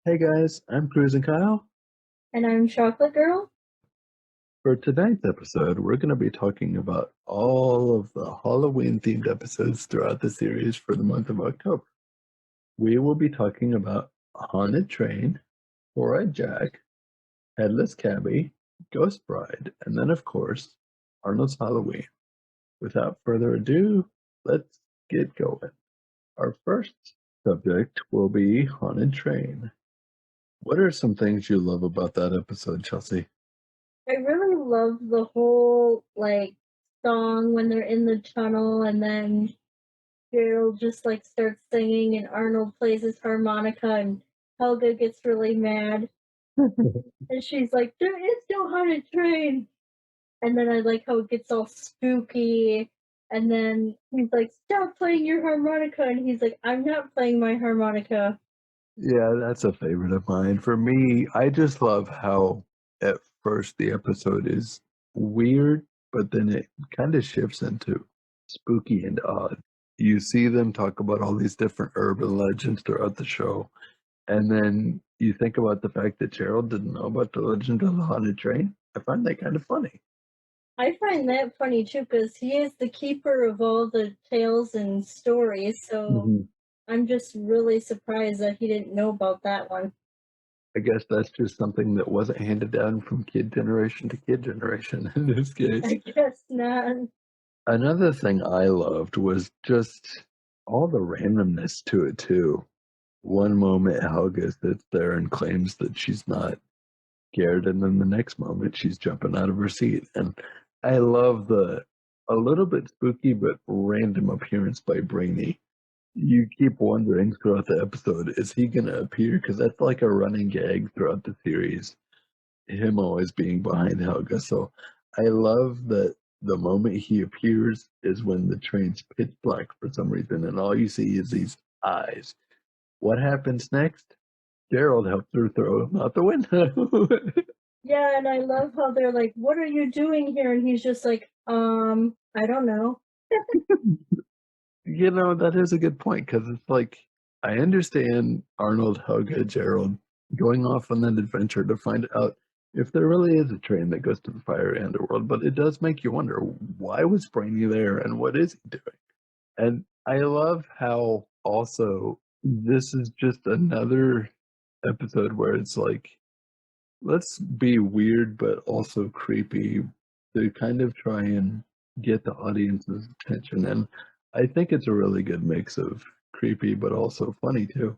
Hey guys, I'm Cruisin Kyle. And I'm Chocolate Girl. For tonight's episode, we're going to be talking about all of the Halloween themed episodes throughout the series for the month of October. We will be talking about Haunted Train, Four-Eyed Jack, Headless Cabbie, Ghost Bride, and then, of course, Arnold's Halloween. Without further ado, let's get going. Our first subject will be Haunted Train. What are some things you love about that episode, Chelsea? I really love the whole song when they're in the tunnel and then Gerald just starts singing and Arnold plays his harmonica and Helga gets really mad and she's like, "There is no haunted train." And then I like how it gets all spooky and then he's like, "Stop playing your harmonica," and he's like, "I'm not playing my harmonica." Yeah, that's a favorite of mine. For me, I just love how at first the episode is weird, but then it kind of shifts into spooky and odd. You see them talk about all these different urban legends throughout the show, and then you think about the fact that Gerald didn't know about the legend of the haunted train. I find that kind of funny. I find that funny too because he is the keeper of all the tales and stories, so Mhm. I'm just really surprised that he didn't know about that one. I guess that's just something that wasn't handed down from kid generation to kid generation in this case. I guess not. Another thing I loved was just all the randomness to it too. One moment Helga sits there and claims that she's not scared, and then the next moment she's jumping out of her seat. And I love the a little bit spooky but random appearance by Brainy. You keep wondering throughout the episode, is he gonna appear? Because that's like a running gag throughout the series, him always being behind Helga. So I love that the moment he appears is when the train's pitch black for some reason, and all you see is these eyes. What happens next? Gerald helps her throw him out the window. Yeah, and I love how they're like, "What are you doing here?" And he's just like, I don't know." You know, that is a good point because it's like I understand Arnold, Helga, Gerald going off on that adventure to find out if there really is a train that goes to the fiery underworld, but it does make you wonder why was Brainy there and what is he doing? And I love how also this is just another episode where it's like, let's be weird but also creepy to kind of try and get the audience's attention. And I think it's a really good mix of creepy but also funny too.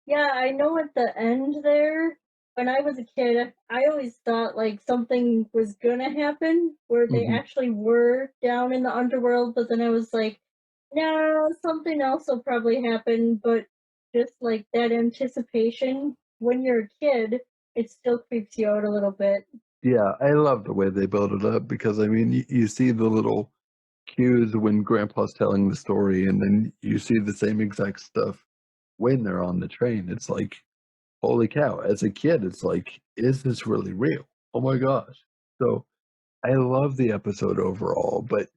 Yeah, I know at the end there, when I was a kid, I always thought something was gonna happen where they Mhm. actually were down in the underworld, but then I was like, no, something else will probably happen. But just like that anticipation when you're a kid, it still creeps you out a little bit. Yeah, I love the way they build it up because I mean, you see the little cues when Grandpa's telling the story, and then you see the same exact stuff when they're on the train. It's like, holy cow! As a kid, it's like, is this really real? Oh my gosh! So I love the episode overall, but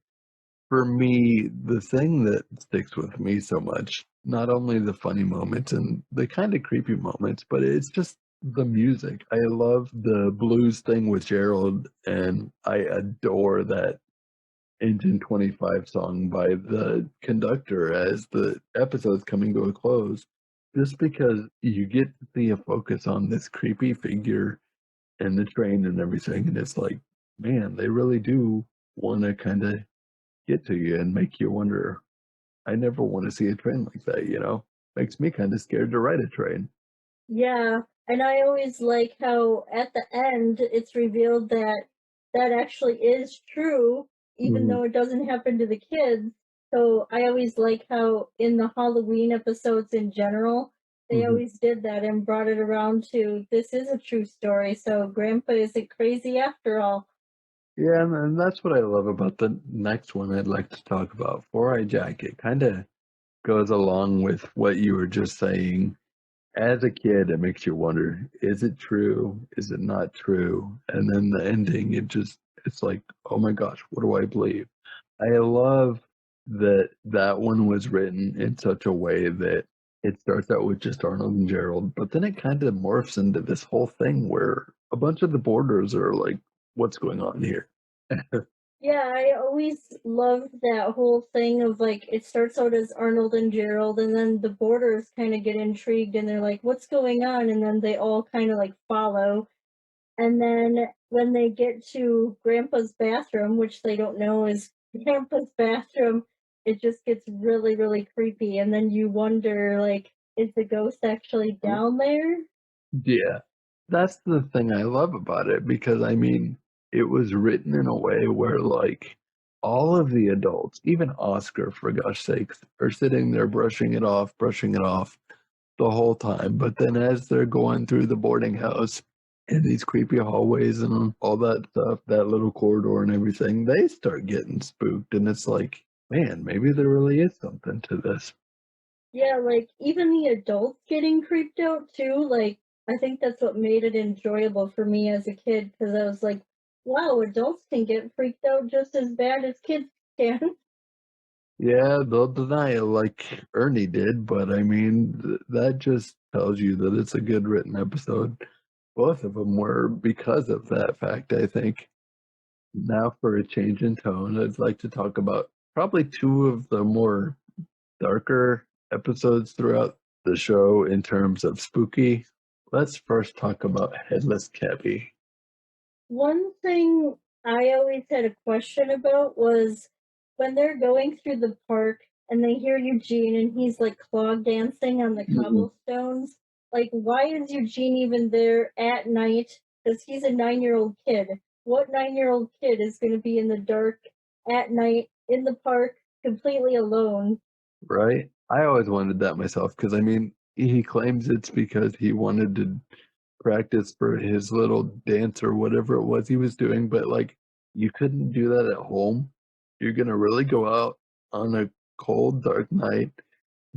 for me, the thing that sticks with me so much, not only the funny moments and the kind of creepy moments, but it's just the music. I love the blues thing with Gerald, and I adore that Engine 25 song by the conductor as the episode's coming to a close, just because you get to see a focus on this creepy figure and the train and everything, and it's like, man, they really do want to kind of get to you and make you wonder. I never want to see a train like that, you know? Makes me kind of scared to ride a train. Yeah, and I always like how at the end it's revealed that that actually is true, even Mhm, though it doesn't happen to the kids. So I always like how in the Halloween episodes in general, they mhm. always did that and brought it around to this is a true story, so Grandpa isn't crazy after all. Yeah, and that's what I love about the next one I'd like to talk about. Four Eye Jack. It kind of goes along with what you were just saying. As a kid, it makes you wonder, is it true? Is it not true? And then the ending, it's like, oh my gosh, what do I believe? I love that that one was written in such a way that it starts out with just Arnold and Gerald, but then it kind of morphs into this whole thing where a bunch of the boarders are like, what's going on here? Yeah, I always loved that whole thing of like it starts out as Arnold and Gerald, and then the boarders kind of get intrigued and they're like, "What's going on?" And then they all kind of like follow. And then when they get to Grandpa's bathroom, which they don't know is Grandpa's bathroom, it just gets really, really creepy. And then you wonder, like, is the ghost actually down there? Yeah, that's the thing I love about it because I mean, it was written in a way where like all of the adults, even Oscar for gosh sakes, are sitting there brushing it off the whole time. But then as they're going through the boarding house in these creepy hallways and all that stuff, that little corridor and everything, they start getting spooked and it's like, man, maybe there really is something to this. Yeah, like even the adults getting creeped out too. Like, I think that's what made it enjoyable for me as a kid because I was like, wow, adults can get freaked out just as bad as kids can. Yeah, they'll deny it like Ernie did, but I mean, that just tells you that it's a good written episode. Both of them were because of that fact, I think. Now, for a change in tone, I'd like to talk about probably two of the more darker episodes throughout the show in terms of spooky. Let's first talk about Headless Cabbie. One thing I always had a question about was when they're going through the park and they hear Eugene and he's like clog dancing on the Mhm. cobblestones. Like, why is Eugene even there at night? Because he's a 9-year-old kid. What 9-year-old kid is going to be in the dark at night in the park completely alone? Right? I always wondered that myself because I mean, he claims it's because he wanted to practice for his little dance or whatever it was he was doing, but like you couldn't do that at home. You're gonna really go out on a cold, dark night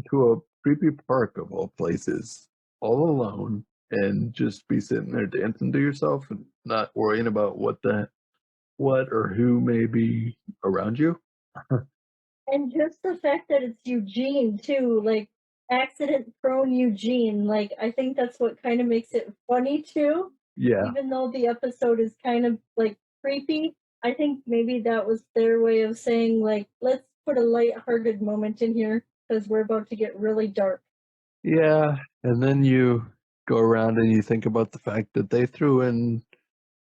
to a creepy park of all places, all alone, and just be sitting there dancing to yourself and not worrying about what or who may be around you. And just the fact that it's Eugene too, like accident prone Eugene, like I think that's what kind of makes it funny too. Yeah. Even though the episode is kind of like creepy, I think maybe that was their way of saying like let's put a light-hearted moment in here because we're about to get really dark. Yeah. And then you go around and you think about the fact that they threw in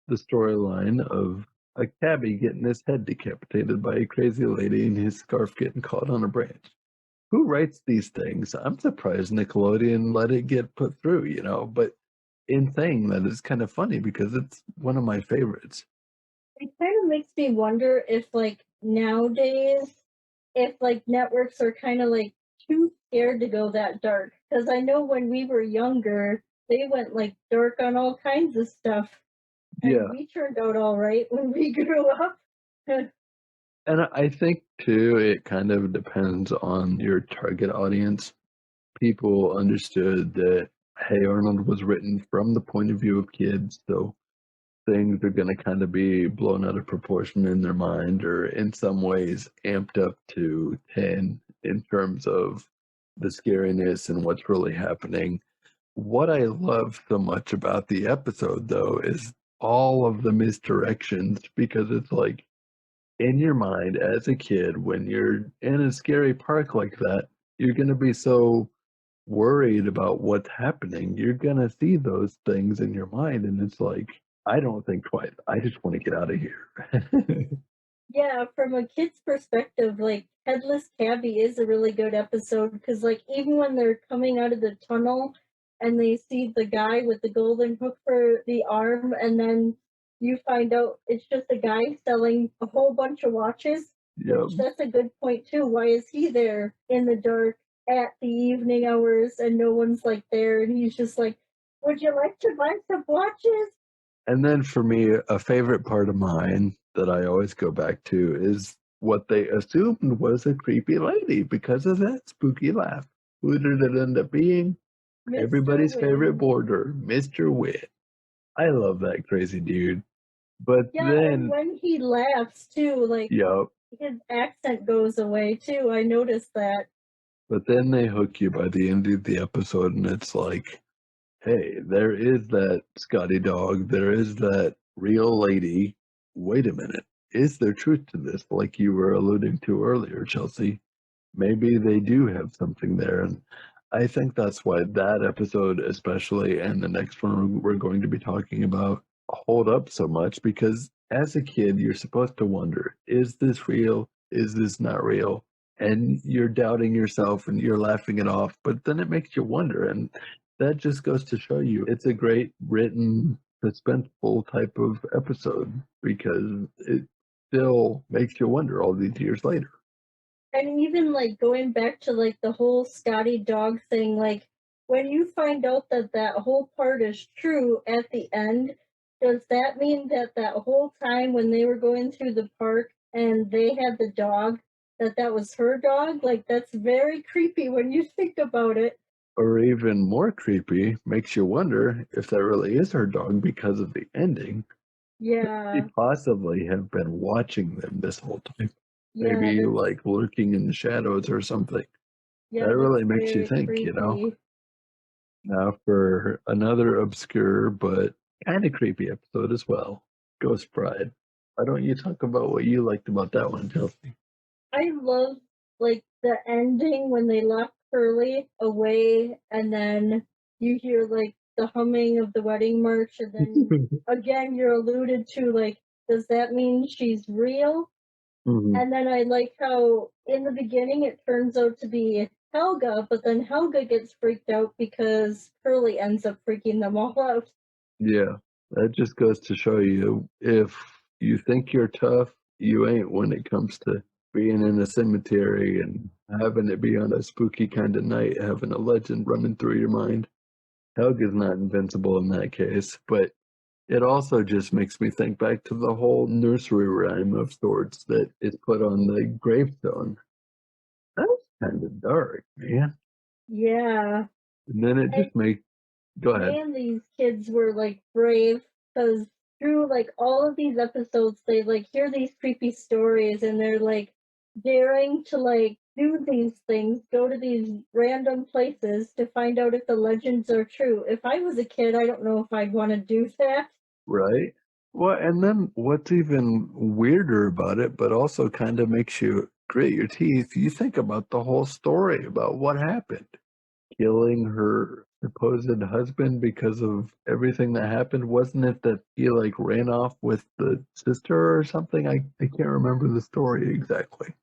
the storyline of a cabbie getting his head decapitated by a crazy lady and his scarf getting caught on a branch. Who writes these things? I'm surprised Nickelodeon let it get put through, but in saying that, it's kind of funny because it's one of my favorites. It kind of makes me wonder if like nowadays if like networks are kind of like too scared to go that dark because I know when we were younger they went like dark on all kinds of stuff and Yeah. we turned out all right when we grew up. And I think too, it kind of depends on your target audience. People understood that Hey Arnold was written from the point of view of kids, so things are going to kind of be blown out of proportion in their mind or in some ways amped up to 10 in terms of the scariness and what's really happening. What I love so much about the episode, though, is all of the misdirections because it's like in your mind as a kid, when you're in a scary park like that, you're going to be so worried about what's happening. You're going to see those things in your mind, and it's like, I don't think twice. I just want to get out of here. Yeah, from a kid's perspective, like Headless Cabbie is a really good episode because, like, even when they're coming out of the tunnel and they see the guy with the golden hook for the arm, and then you find out it's just a guy selling a whole bunch of watches, Yep. which that's a good point too. Why is he there in the dark at the evening hours and no one's like there? And he's just like, would you like to buy some watches? And then for me, a favorite part of mine that I always go back to is what they assumed was a creepy lady because of that spooky laugh. Who did it end up being? Mr. Everybody's favorite Win. boarder, Mr. Wit. I love that crazy dude. But Yeah, and then, when he laughs too, like yup, his accent goes away too. I noticed that. But then they hook you by the end of the episode, and it's like, hey, there is that Scotty dog, there is that real lady. Wait a minute. Is there truth to this? Like you were alluding to earlier, Chelsea. Maybe they do have something there. And I think that's why that episode, especially, and the next one we're going to be talking about, hold up so much because as a kid, you're supposed to wonder, is this real? Is this not real? And you're doubting yourself and you're laughing it off, but then it makes you wonder. And that just goes to show you it's a great written, suspenseful type of episode because it still makes you wonder all these years later. And even like going back to like the whole Scotty dog thing, like when you find out that that whole part is true at the end, does that mean that that whole time when they were going through the park and they had the dog, that that was her dog? Like that's very creepy when you think about it. Or even more creepy, makes you wonder if that really is her dog because of the ending. She Yeah, possibly have been watching them this whole time. yeah, Maybe that's like lurking in the shadows or something. yeah, That that's really makes you very think, you know? creepy. Now for another obscure but kind of creepy episode as well, Ghost Bride. Why don't you talk about what you liked about that one, Chelsea? I love like the ending when they lock Hurley away and then you hear like the humming of the wedding march and then again you're alluded to like does that mean she's real? Mhm. And then I like how in the beginning it turns out to be Helga, but then Helga gets freaked out because Hurley ends up freaking them all out. Yeah, that just goes to show you if you think you're tough, you ain't when it comes to being in a cemetery and having it be on a spooky kind of night, having a legend running through your mind. Helga's not invincible in that case, but it also just makes me think back to the whole nursery rhyme of sorts that is put on the gravestone. That was kind of dark, man. Yeah. And then it And just makes, go ahead. man, these kids were like brave because through like all of these episodes, they like hear these creepy stories and they're like daring to like do these things, go to these random places to find out if the legends are true. If I was a kid, I don't know if I'd want to do that. Right? Well, and then what's even weirder about it, but also kind of makes you grit your teeth, you think about the whole story about what happened. Killing her supposed husband because of everything that happened. Wasn't it that he like ran off with the sister or something? I can't remember the story exactly.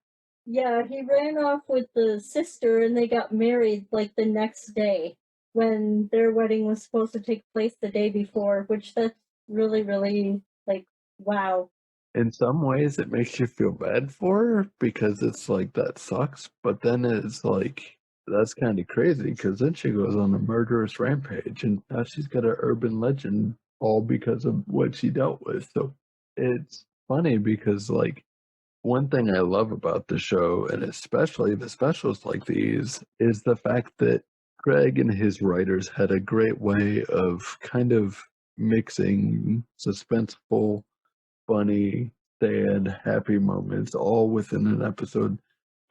Yeah, he ran off with the sister and they got married like the next day when their wedding was supposed to take place the day before, which that's really, really like, wow. In some ways, it makes you feel bad for her because it's like that sucks, but then it's like that's kind of crazy because then she goes on a murderous rampage and now she's got an urban legend all because of what she dealt with. So it's funny because like one thing I love about the show, and especially the specials like these, is the fact that Craig and his writers had a great way of kind of mixing suspenseful, funny, sad, happy moments all within an episode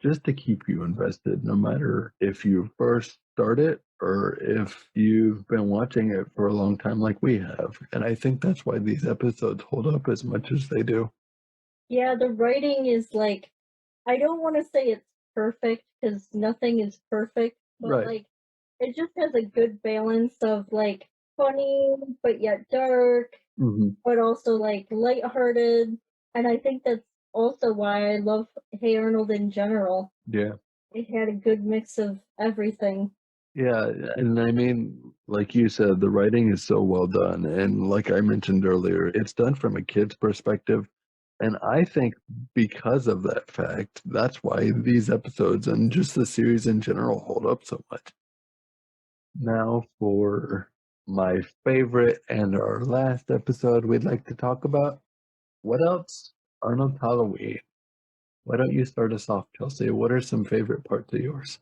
just to keep you invested, no matter if you first start it or if you've been watching it for a long time like we have. And I think that's why these episodes hold up as much as they do. Yeah, the writing is like, I don't want to say it's perfect because nothing is perfect, but Right. like, it just has a good balance of like funny, but yet dark, Hmm. but also like lighthearted. And I think that's also why I love Hey Arnold in general. Yeah. It had a good mix of everything. Yeah, and I mean, like you said, the writing is so well done, and like I mentioned earlier, it's done from a kid's perspective, and I think because of that fact, that's why these episodes and just the series in general hold up so much. Now for my favorite and our last episode we'd like to talk about. What else? Arnold Halloween. Why don't you start us off, Chelsea? What are some favorite parts of yours?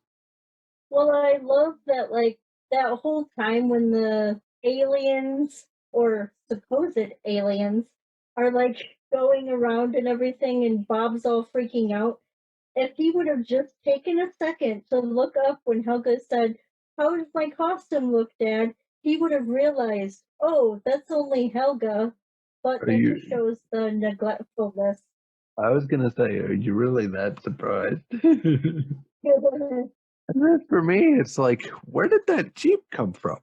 Well, I love that, like, that whole time when the aliens or supposed aliens are like going around and everything, and Bob's all freaking out. if he would have just taken a second to look up when Helga said, "How does my costume look, Dad?" he would have realized, oh, that's only Helga. But Are that you? just shows the neglectfulness. I was gonna say, are you really that surprised? And then for me, it's like, where did that Jeep come from?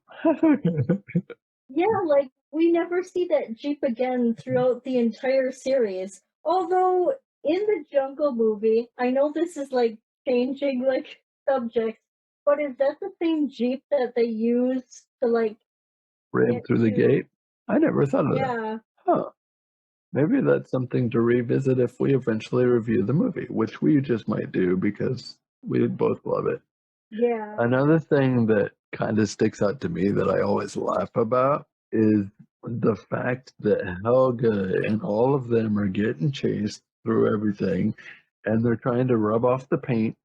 Yeah, like we never see that Jeep again throughout the entire series. Although in the Jungle movie, I know this is like changing like subjects, but is that the same Jeep that they use to like Ran get through the to? gate? I never thought of that. Yeah, Huh. Maybe that's something to revisit if we eventually review the movie, which we just might do because we both love it. yeah, Another thing that kind of sticks out to me that I always laugh about is the fact that Helga and all of them are getting chased through everything and they're trying to rub off the paint.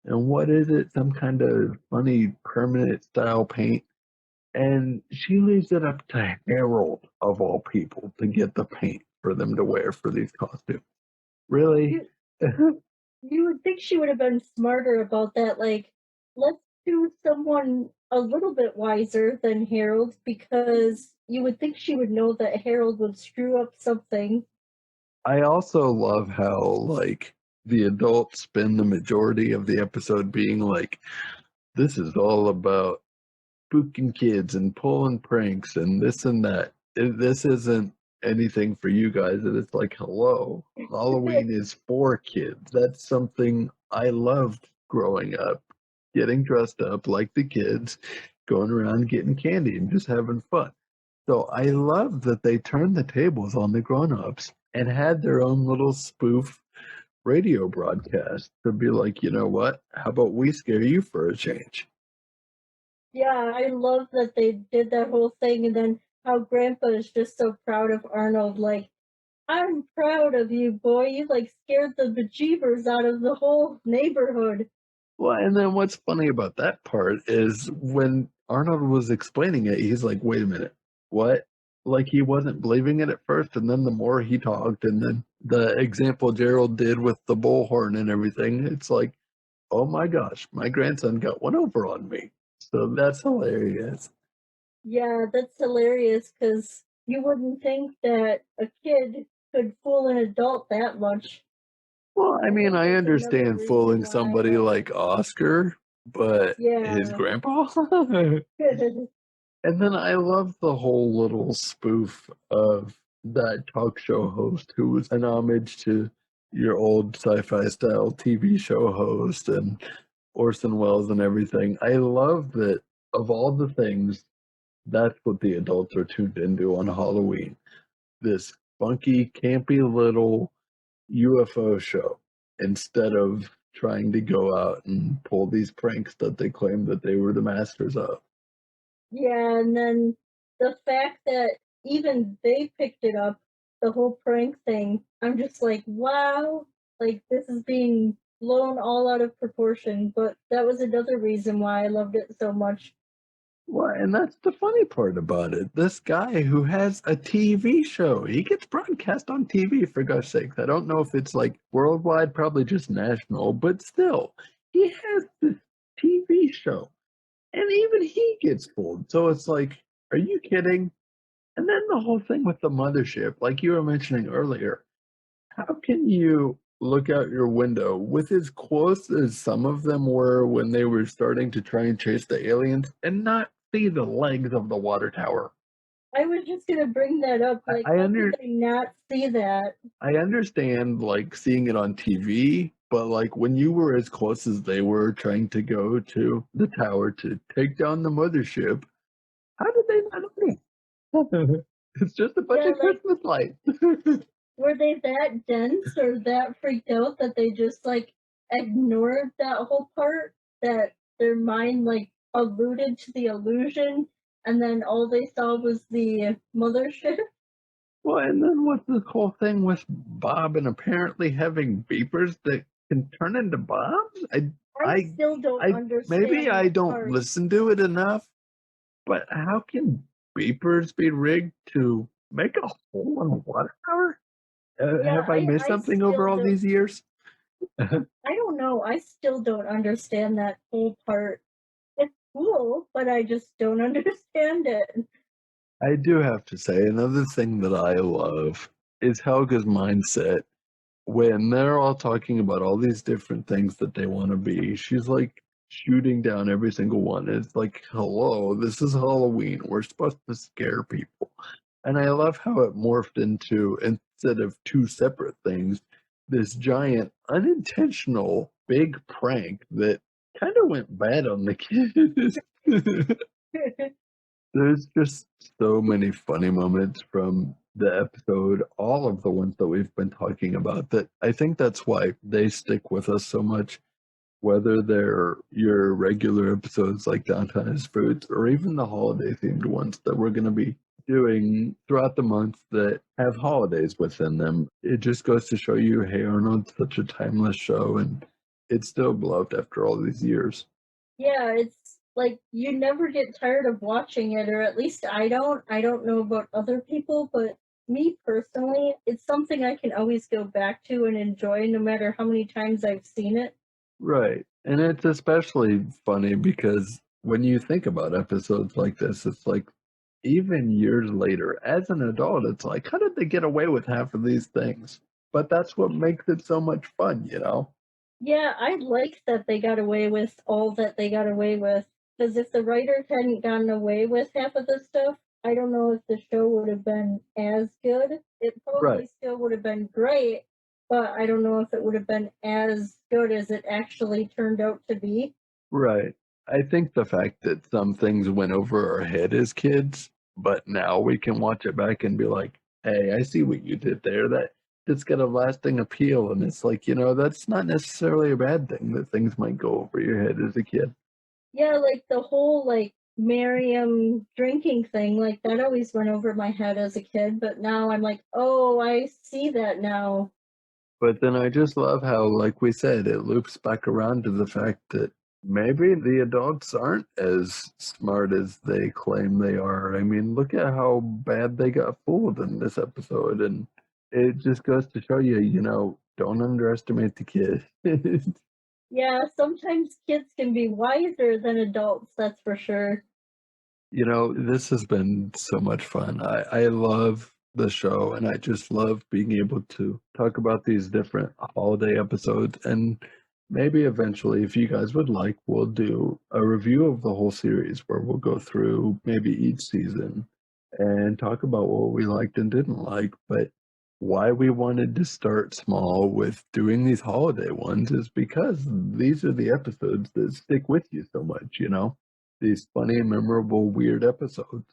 And what is it? Some kind of funny permanent style paint. And she leaves it up to Harold, of all people, to get the paint for them to wear for these costumes. Really? you you would think she would have been smarter about that. Like, let's do someone a little bit wiser than Harold because you would think she would know that Harold would screw up something. I also love how, like, the adults spend the majority of the episode being like, this is all about spooking kids and pulling pranks and this and that. This isn't anything for you guys. And it's like, hello, Halloween is for kids. That's something I loved growing up, getting dressed up like the kids, going around getting candy and just having fun. So I love that they turned the tables on the grown-ups and had their own little spoof radio broadcast to be like, you know what? How about we scare you for a change? Yeah, I love that they did that whole thing, and then how Grandpa is just so proud of Arnold. Like, I'm proud of you, boy. You like scared the bejeebers out of the whole neighborhood. Well, and then what's funny about that part is when Arnold was explaining it, he's like, wait a minute, what? Like he wasn't believing it at first, and then the more he talked, and then the example Gerald did with the bullhorn and everything, it's like, oh my gosh, my grandson got one over on me. So that's hilarious. Yeah, that's hilarious because you wouldn't think that a kid could fool an adult that much. Well, I I mean, think I that's another understand reason fooling why, somebody like Oscar, but his yeah. grandpa? And then I love the whole little spoof of that talk show host who was an homage to your old sci-fi style TV show host and Orson Welles and everything. I love that of all the things, that's what the adults are tuned into on Halloween. This funky, campy little UFO show instead of trying to go out and pull these pranks that they claim that they were the masters of. Yeah, and then the fact that even they picked it up, the whole prank thing, I'm just like, wow, like this is being blown all out of proportion. But that was another reason why I loved it so much. Well, and that's the funny part about it. This guy who has a TV show, he gets broadcast on TV for gosh sakes. I don't know if it's like worldwide, probably just national, but still, he has this TV show, and even he gets fooled. So it's like, are you kidding? And then the whole thing with the mothership, like you were mentioning earlier, how can you look out your window with as close as some of them were when they were starting to try and chase the aliens and not see the legs of the water tower? I was just gonna bring that up. I, Like, I how could under they not see that? I understand like seeing it on TV, but like when you were as close as they were trying to go to the tower to take down the mothership, how did they not know? It's just a bunch Yeah, of like, Christmas lights. were they that dense or that freaked out that they just like ignored that whole part? That their mind like alluded to the illusion, and then all they saw was the mothership? Well, and then what's this whole thing with Bob and apparently having beepers that can turn into bombs? I I, still don't maybe understand I that don't part. listen to it enough, but how can beepers be rigged to make a hole in a water tower? Yeah, Have I missed I something over still all don't. these years? I don't know. I still don't understand that whole part. It's cool, but I just don't understand it. I do have to say, another thing that I love is Helga's mindset when they're all talking about all these different things that they want to be. She's like shooting down every single one. It's like, hello, this is Halloween. We're supposed to scare people. And I love how it morphed into, instead of two separate things, this giant unintentional big prank that kind of went bad on the kids. There's just so many funny moments from the episode, all of the ones that we've been talking about, that I think that's why they stick with us so much, whether they're your regular episodes like Downtown is Fruits or even the holiday themed ones that we're going to be doing throughout the month that have holidays within them. It just goes to show you, Hey Arnold's such a timeless show and it's still beloved after all these years. Yeah, it's like you never get tired of watching it, or at least I don't. I don't know about other people, but me personally, it's something I can always go back to and enjoy no matter how many times I've seen it. Right. And it's especially funny because when you think about episodes like this, it's like even years later, as an adult, it's like, how did they get away with half of these things? But that's what makes it so much fun, you know? Yeah, I like that they got away with all that they got away with. Because if the writers hadn't gotten away with half of the stuff, I don't know if the show would have been as good. It Right. probably still would have been great, but I don't know if it would have been as good as it actually turned out to be. Right. I think the fact that some things went over our head as kids, but now we can watch it back and be like, hey, I see what you did there. That's got a lasting appeal. And it's like, that's not necessarily a bad thing that things might go over your head as a kid. Yeah, like the whole like Miriam drinking thing, like that always went over my head as a kid, but now I'm like, oh, I see that now. But then I just love how, like we said, it loops back around to the fact that maybe the adults aren't as smart as they claim they are. I mean, look at how bad they got fooled in this episode. And it just goes to show you, don't underestimate the kid. Yeah, sometimes kids can be wiser than adults, that's for sure. This has been so much fun. I love the show and I just love being able to talk about these different holiday episodes. And maybe eventually, if you guys would like, we'll do a review of the whole series where we'll go through maybe each season and talk about what we liked and didn't like. But why we wanted to start small with doing these holiday ones is because these are the episodes that stick with you so much. These funny, memorable, weird episodes.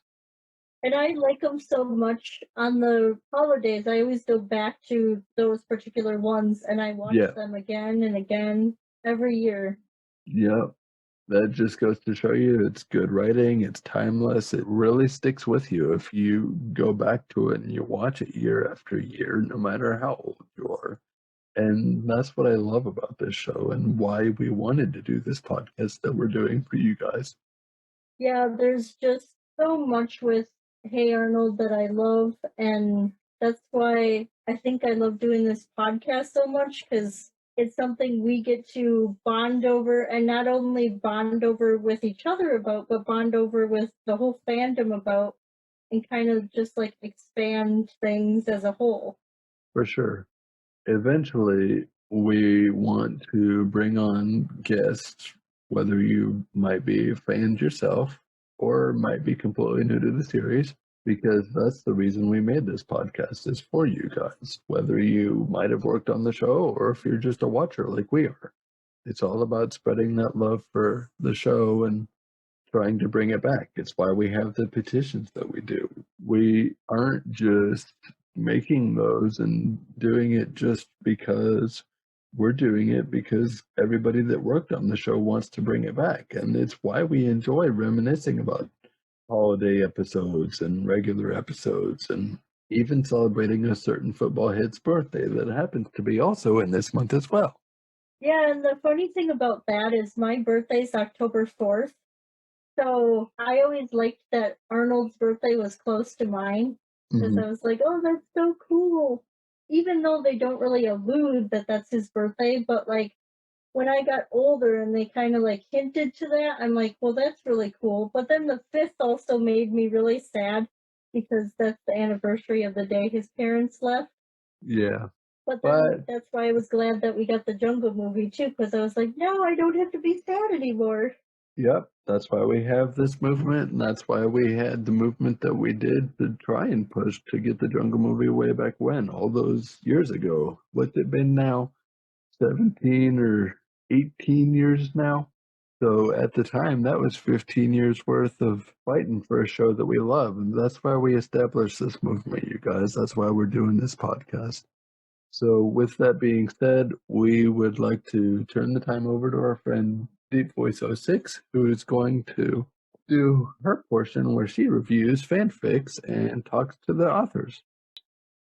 And I like them so much on the holidays. I always go back to those particular ones and I watch Yeah, them again and again every year. yeah. That just goes to show you it's good writing, it's timeless, it really sticks with you if you go back to it and you watch it year after year, no matter how old you are. And that's what I love about this show and why we wanted to do this podcast that we're doing for you guys. Yeah, there's just so much with Hey Arnold that I love, and that's why I think I love doing this podcast so much because it's something we get to bond over, and not only bond over with each other about, but bond over with the whole fandom about, and kind of just like expand things as a whole. For sure. Eventually, we want to bring on guests, whether you might be fans yourself or might be completely new to the series, because that's the reason we made this podcast is for you guys, whether you might have worked on the show or if you're just a watcher like we are. It's all about spreading that love for the show and trying to bring it back. It's why we have the petitions that we do. We aren't just making those and doing it just because we're doing it because everybody that worked on the show wants to bring it back. And it's why we enjoy reminiscing about holiday episodes and regular episodes and even celebrating a certain football head's birthday that happens to be also in this month as well. Yeah, and the funny thing about that is my birthday's October 4th. So I always liked that Arnold's birthday was close to mine because Mhm. I was like, oh, that's so cool. even though they don't really allude that that's his birthday, but like when I got older and they kind of like hinted to that, I'm like, well, that's really cool. But then the fifth also made me really sad because that's the anniversary of the day his parents left. Yeah. But then But that's why I was glad that we got the Jungle movie too, because I was like, no, I don't have to be sad anymore. yep, that's why we have this movement, and that's why we had the movement that we did to try and push to get the Jungle movie way back when, all those years ago. What's it been now? 17 or 18 years now? So at the time, that was 15 years worth of fighting for a show that we love. And that's why we established this movement, you guys. That's why we're doing this podcast. So, with that being said, we would like to turn the time over to our friend Deep Voice 06, who is going to do her portion where she reviews fanfics and talks to the authors.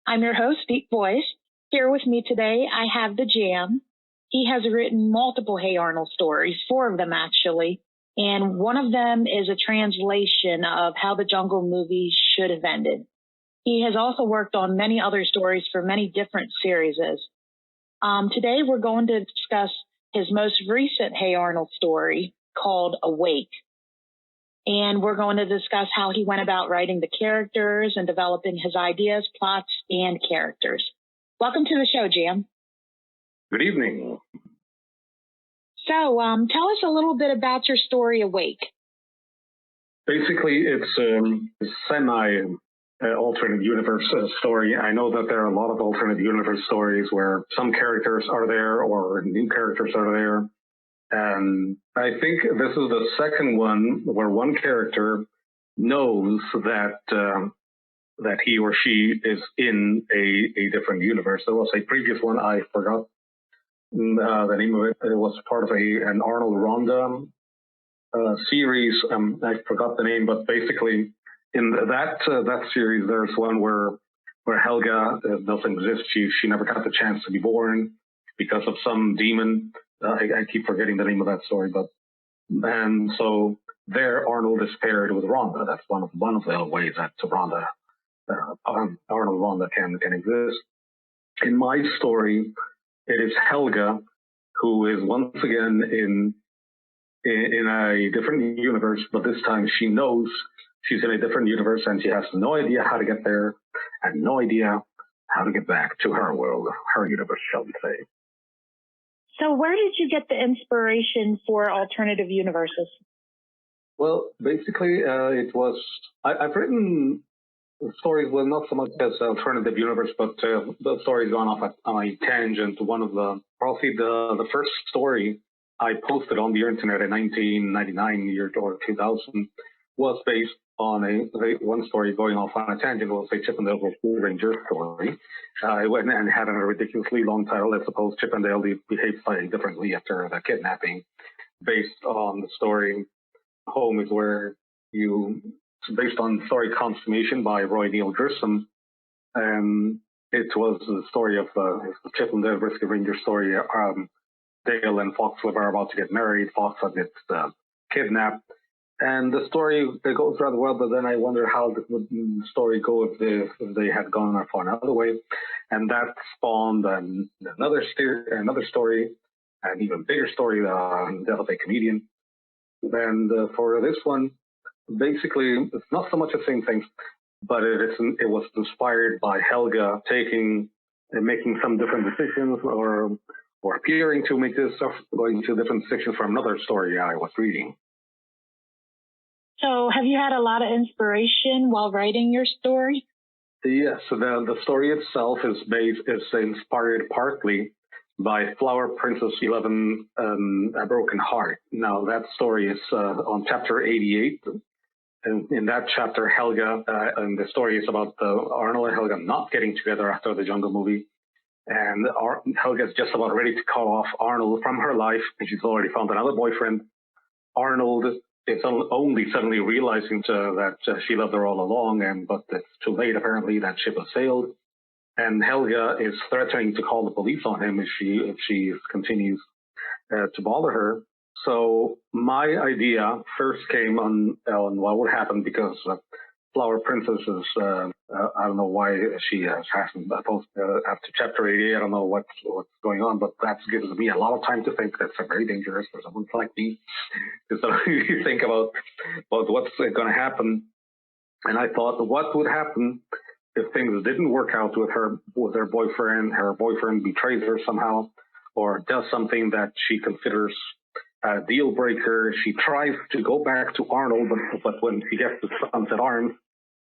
I'm your host, Deep Voice. Here with me today, I have The Jam. He has written multiple Hey Arnold stories, 4 of them actually, and one of them is a translation of how the Jungle movie should have ended. He has also worked on many other stories for many different series. Today, we're going to discuss his most recent Hey Arnold story called Awake. And we're going to discuss how he went about writing the characters and developing his ideas, plots, and characters. Welcome to the show, Jam. Good evening. So, tell us a little bit about your story, Awake. Basically, it's a semi-alternate universe story. I know that there are a lot of alternate universe stories where some characters are there or new characters are there. And I think this is the second one where one character knows that that he or she is in a different universe. There was a previous one, I forgot the name of it. It was part of an Arnold Ronda series. I forgot the name, but basically in that series, there's one where Helga doesn't exist. She never got the chance to be born because of some demon. I keep forgetting the name of that story, and so there Arnold is paired with Ronda. That's one of the ways that Arnold Ronda can exist. In my story, it is Helga who is once again in a different universe, but this time she knows she's in a different universe and she has no idea how to get there and no idea how to get back to her world, her universe, shall we say. So where did you get the inspiration for alternative universes? Well, basically, I've written stories, well, not so much as alternative universe, but the story's gone off on a tangent. Probably the first story I posted on the internet in 1999 or 2000 was based on one story going off on a tangent. It was a Chip and Dale Ranger story. It went and had a ridiculously long title. I suppose Chip and Dale behaved slightly differently after the kidnapping. Based on the story, Home is where it's based on the story Consummation by Roy Neil Grissom. And it was the story of the Chip and Dale Rescue Ranger story. Dale and Fox are about to get married. Fox gets kidnapped. And the story, it goes rather well, but then I wonder how would the story go if they had gone off another way. And that spawned another story, an even bigger story, Death of a Comedian. And for this one, basically, it's not so much the same thing, but it was inspired by Helga making some different decisions or appearing to make this stuff, going to different sections from another story I was reading. So have you had a lot of inspiration while writing your story? Yes, so the story itself is inspired partly by Flower Princess 11, A Broken Heart. Now, that story is on chapter 88. And in that chapter, Helga, and the story is about Arnold and Helga not getting together after the Jungle movie. And Helga's just about ready to cut off Arnold from her life, and she's already found another boyfriend. Arnold is only suddenly realizing that she loved her all along, but it's too late, apparently. That ship has sailed. And Helga is threatening to call the police on him if she continues to bother her. So my idea first came on what would happen because Flower Princess is, I don't know why she hasn't posted after chapter 88. I don't know what's going on, but that gives me a lot of time to think. That's very dangerous for someone like me to sort of think about what's going to happen. And I thought, what would happen if things didn't work out with her boyfriend? Her boyfriend betrays her somehow, or does something that she considers a deal breaker. She tries to go back to Arnold, but when she gets to Sunset Arms,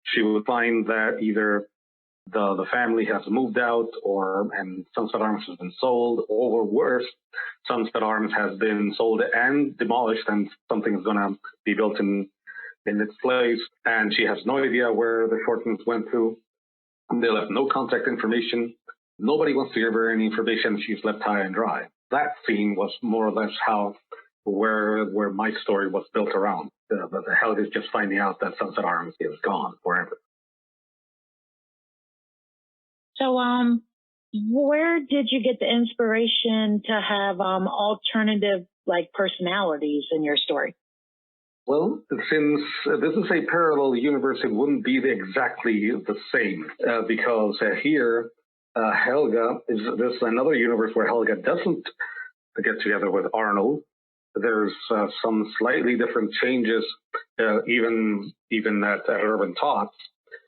she will find that either the family has moved out, and Sunset Arms has been sold, or worse, Sunset Arms has been sold and demolished, and something is going to be built in its place, and she has no idea where the Shortens went to. They left no contact information. Nobody wants to give her any information. She's left high and dry. That scene was more or less where my story was built around. The Helga is just finding out that Sunset Arms is gone forever. So, where did you get the inspiration to have alternative personalities in your story? Well, since this is a parallel universe, it wouldn't be exactly the same because here Helga this is another universe where Helga doesn't get together with Arnold. There's some slightly different changes, even at Urban Tots.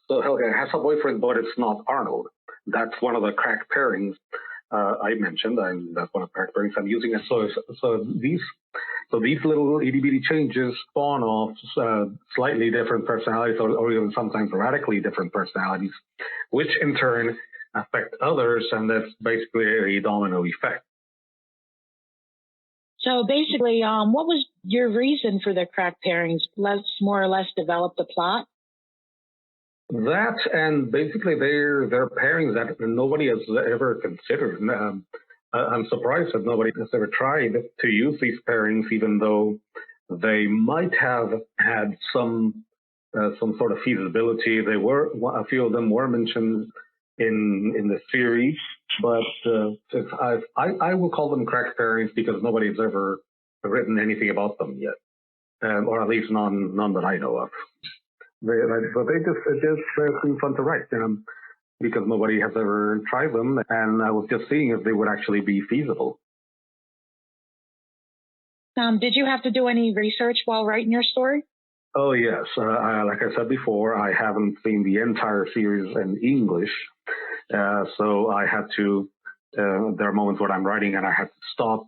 So Helga has a boyfriend, but it's not Arnold. That's one of the crack pairings I mentioned. That's one of the crack pairings I'm using. So these little itty bitty changes spawn off slightly different personalities, or even sometimes radically different personalities, which in turn affect others, and that's basically a domino effect. So basically, what was your reason for the crack pairings? Let's more or less develop the plot. That, and basically they're pairings that nobody has ever considered. I'm surprised that nobody has ever tried to use these pairings, even though they might have had some sort of feasibility. A few of them were mentioned in the series, but I will call them crack pairings because nobody has ever written anything about them yet, or at least none that I know of. But it just seem fun to write. Because nobody has ever tried them, and I was just seeing if they would actually be feasible. Did you have to do any research while writing your story? Oh, yes. Like I said before, I haven't seen the entire series in English, so I had to, there are moments when I'm writing and I had to stop,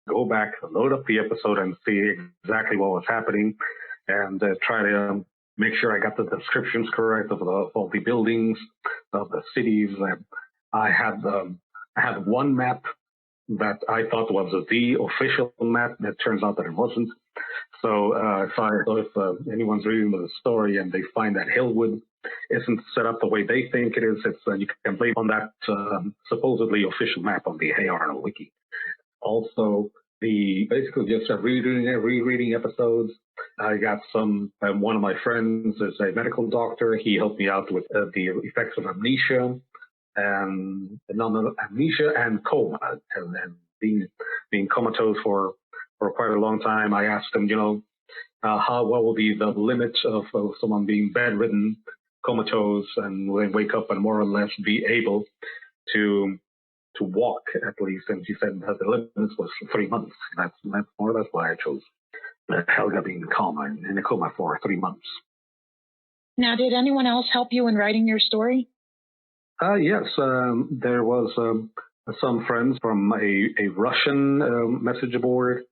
go back, load up the episode and see exactly what was happening, and try to make sure I got the descriptions correct of all the buildings, of the cities. I had one map that I thought was the official map. It turns out that it wasn't. So if anyone's reading the story and they find that Hillwood isn't set up the way they think it is, you can blame on that supposedly official map on the Hey Arnold wiki. Also, basically just rereading episodes. I got one of my friends is a medical doctor. He helped me out with the effects of amnesia and coma, and being comatose for quite a long time. I asked him, what will be the limit of someone being bedridden, comatose, and then wake up and more or less be able to walk at least, and she said that the limit was 3 months. That's more or less why I chose Helga being in a coma for 3 months. Now, did anyone else help you in writing your story? Yes, there was some friends from a Russian message board,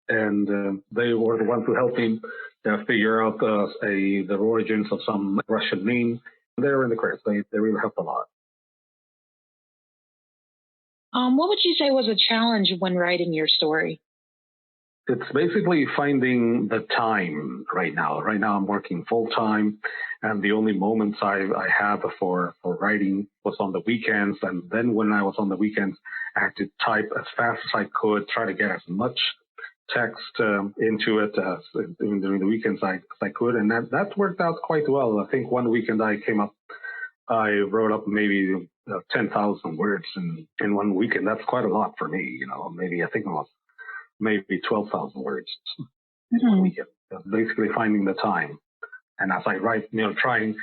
and they were the ones who helped me figure out the origins of some Russian name. They're in the credits. They really helped a lot. What would you say was a challenge when writing your story? It's basically finding the time right now. Right now I'm working full time, and the only moments I have for writing was on the weekends. And then when I was on the weekends, I had to type as fast as I could, try to get as much text into it during the weekends as I could. And that worked out quite well. I think one weekend I wrote up maybe 10,000 words in 1 weekend. That's quite a lot for me. I think it was maybe 12,000 words in 1 weekend. Basically finding the time And as I write, trying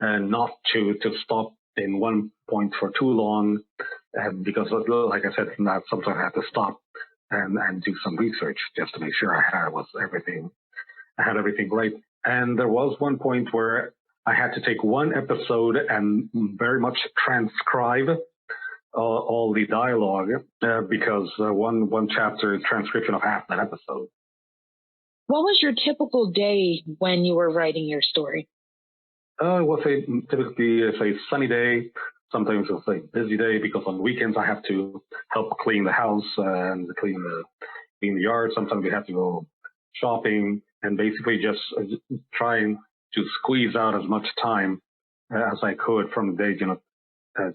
not to stop in one point for too long, because like I said, sometimes I have to stop and do some research just to make sure I had everything right. And there was one point where I had to take one episode and very much transcribe all the dialogue because one chapter is transcription of half that episode. What was your typical day when you were writing your story? It was typically a sunny day. Sometimes it's a busy day because on weekends I have to help clean the house and clean the yard. Sometimes we have to go shopping, and basically just trying to squeeze out as much time as I could from the day,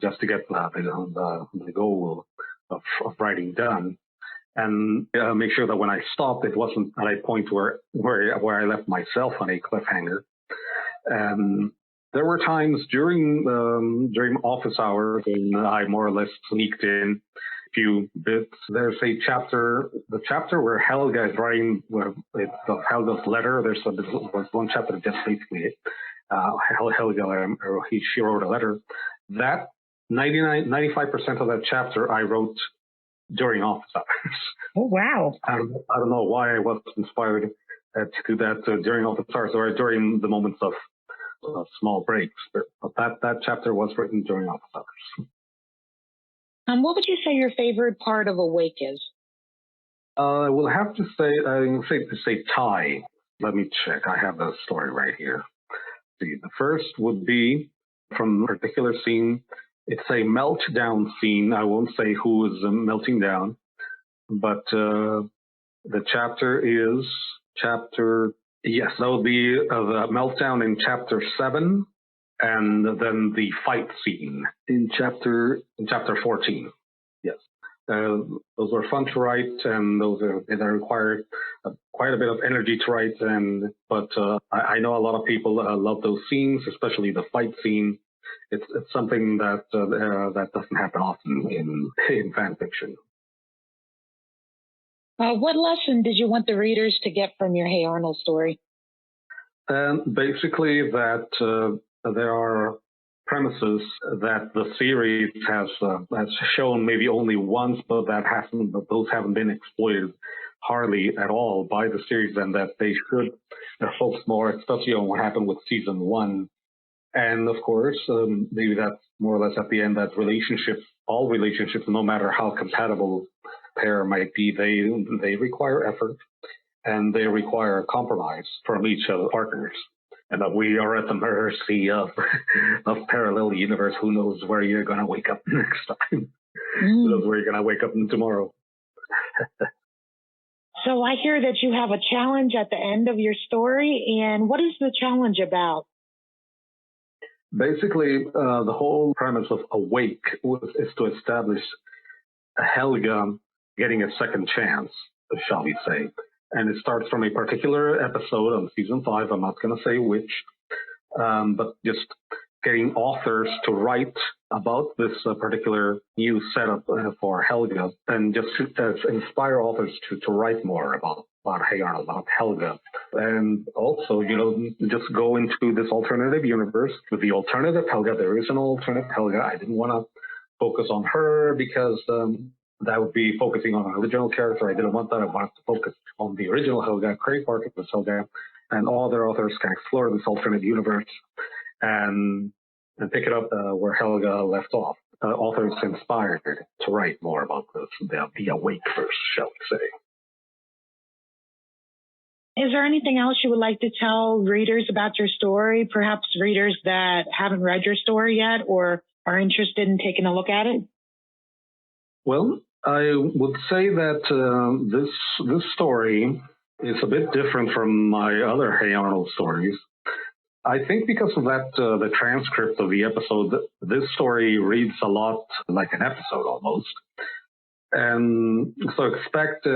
just to get the goal of writing done, and make sure that when I stopped, it wasn't at a point where I left myself on a cliffhanger. There were times during office hours when I more or less sneaked in a few bits. There's the chapter where Helga is writing Helga's letter. There's one chapter that just basically Helga, she wrote a letter. That 95% of that chapter I wrote during office hours. Oh, wow. I don't know why I was inspired to do that during office hours or during the moments of small breaks, but that chapter was written during office hours. What would you say your favorite part of Awake is? I will have to say tie. Let me check. I have the story right here. See, the first would be from a particular scene. It's a meltdown scene. I won't say who is melting down, but the chapter is chapter. Yes, that would be the meltdown in chapter 7, and then the fight scene in chapter 14. Yes, those were fun to write, and they required quite a bit of energy to write. But I know a lot of people love those scenes, especially the fight scene. It's something that doesn't happen often in fan fiction. What lesson did you want the readers to get from your Hey Arnold story? Basically that there are premises that the series has shown maybe only once, but those haven't been exploited hardly at all by the series, and that they should focus more, especially on what happened with season 1. And of course, maybe that's more or less at the end, that all relationships, no matter how compatible a pair might be, they require effort and they require compromise from each of the partners. And that we are at the mercy of parallel universe. Who knows where you're going to wake up next time? Who knows where you're going to wake up tomorrow? So I hear that you have a challenge at the end of your story. And what is the challenge about? Basically, the whole premise of Awake is to establish Helga getting a second chance, shall we say. And it starts from a particular episode on season 5. I'm not going to say which, but just getting authors to write about this particular new setup for Helga, and just to inspire authors to write more about Hey Arnold, about Helga. And also, just go into this alternative universe with the alternative Helga. There is an alternate Helga. I didn't want to focus on her because that would be focusing on an original character. I didn't want that. I wanted to focus on the original Helga, Craig Parker's Helga, and all other authors can explore this alternate universe and pick it up where Helga left off. Authors inspired to write more about this, the Awake verse, shall we say. Is there anything else you would like to tell readers about your story? Perhaps readers that haven't read your story yet or are interested in taking a look at it? Well, I would say that this story is a bit different from my other Hey Arnold stories. I think because of that, the transcript of the episode, this story reads a lot like an episode almost. And so expect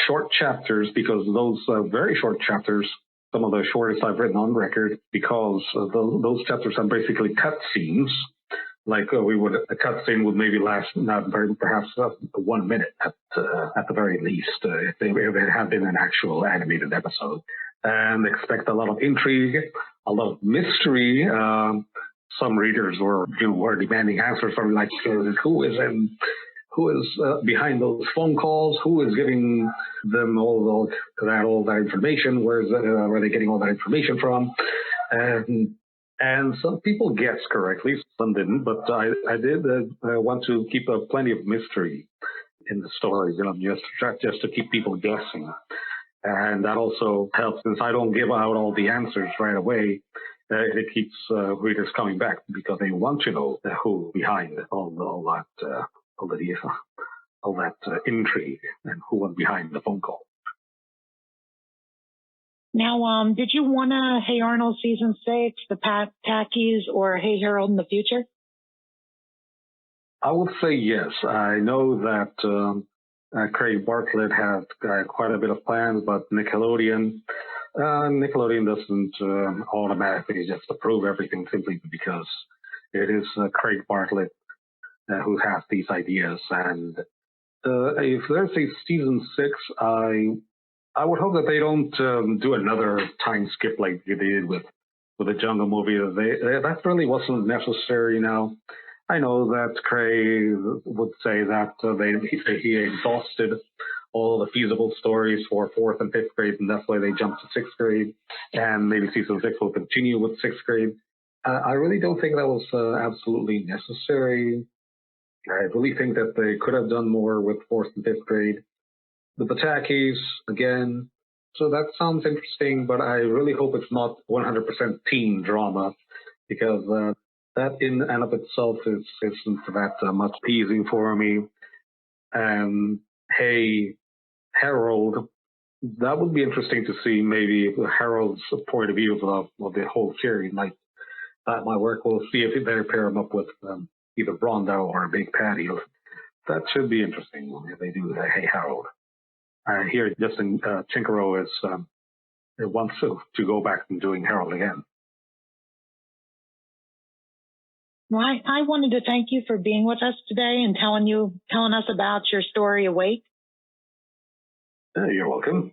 short chapters, because those very short chapters, some of the shortest I've written on record, because those chapters are basically cut scenes. Like a cut scene would maybe last perhaps 1 minute at the very least, if it had been an actual animated episode. And expect a lot of intrigue, a lot of mystery. Some readers were demanding answers from like who is behind those phone calls, who is giving them all that information, where are they getting all that information from, and some people guessed correctly, some didn't, but I did want to keep plenty of mystery in the stories, just to keep people guessing. And that also helps, since I don't give out all the answers right away. It keeps readers coming back because they want to know who behind all that intrigue and who was behind the phone call. Now, did you want a Hey Arnold season 6, the Tackies, or Hey Harold in the future? I would say yes. I know that Craig Bartlett had quite a bit of plans, but Nickelodeon doesn't automatically just approve everything simply because it is Craig Bartlett who has these ideas. And if there's a season 6, I would hope that they don't do another time skip like they did with the Jungle movie. That really wasn't necessary. Now, I know that Craig would say that he exhausted all the feasible stories for 4th and 5th grade, and that's why they jumped to 6th grade, and maybe season 6 will continue with 6th grade. I really don't think that was absolutely necessary. I really think that they could have done more with 4th and 5th grade. The Tackies, again, so that sounds interesting, but I really hope it's not 100% teen drama, because that in and of itself isn't that much pleasing for me. And Hey Harold, that would be interesting to see maybe Harold's point of view of the whole series. That might work. We'll see if they pair him up with either Bronda or Big Patty. That should be interesting if they do the Hey Harold. I hear Justin Chinkaro wants to go back and doing Harold again. Well, I wanted to thank you for being with us today and telling us about your story, Awake. You're welcome.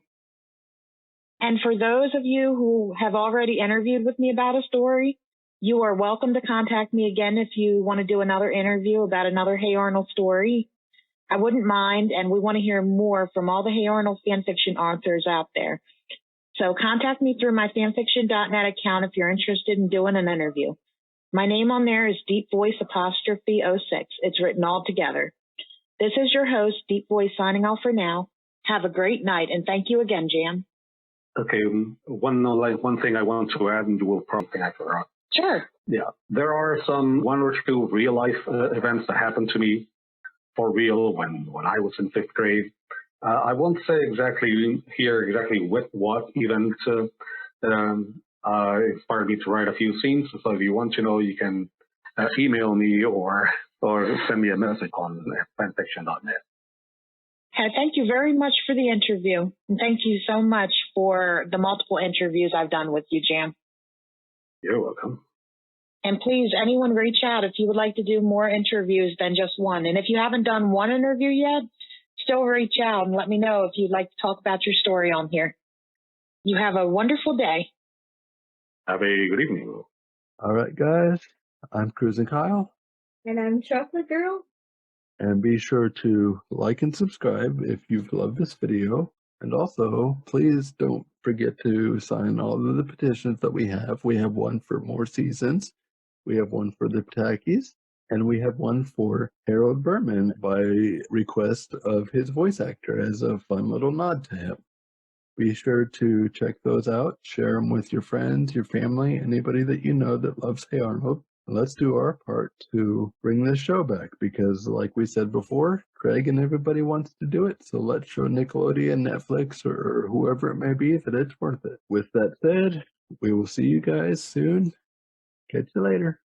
And for those of you who have already interviewed with me about a story, you are welcome to contact me again if you want to do another interview about another Hey Arnold story. I wouldn't mind, and we want to hear more from all the Hey Arnold fanfiction authors out there. So contact me through my fanfiction.net account if you're interested in doing an interview. My name on there is Deep Voice '06. It's written all together. This is your host, Deep Voice, signing off for now. Have a great night, and thank you again, Jam. Okay, one thing I want to add, and you will probably think I forgot. Sure. Yeah, there are one or two real life events that happened to me for real when I was in 5th grade. I won't say exactly with what event inspired me to write a few scenes. So if you want to know, you can email me or send me a message on fanfiction.net. Thank you very much for the interview. And thank you so much for the multiple interviews I've done with you, Jam. You're welcome. And please, anyone reach out if you would like to do more interviews than just one. And if you haven't done one interview yet, still reach out and let me know if you'd like to talk about your story on here. You have a wonderful day. Have a good evening. All right, guys. I'm Cruisin Kyle. And I'm Chocolate Girl. And be sure to like and subscribe if you've loved this video. And also, please don't forget to sign all of the petitions that we have. We have one for more seasons. We have one for the Tackies. And we have one for Harold Berman by request of his voice actor as a fun little nod to him. Be sure to check those out. Share them with your friends, your family, anybody that you know that loves Hey Arnold. Let's do our part to bring this show back because, like we said before, Craig and everybody wants to do it. So let's show Nickelodeon, Netflix, or whoever it may be that it's worth it. With that said, we will see you guys soon. Catch you later.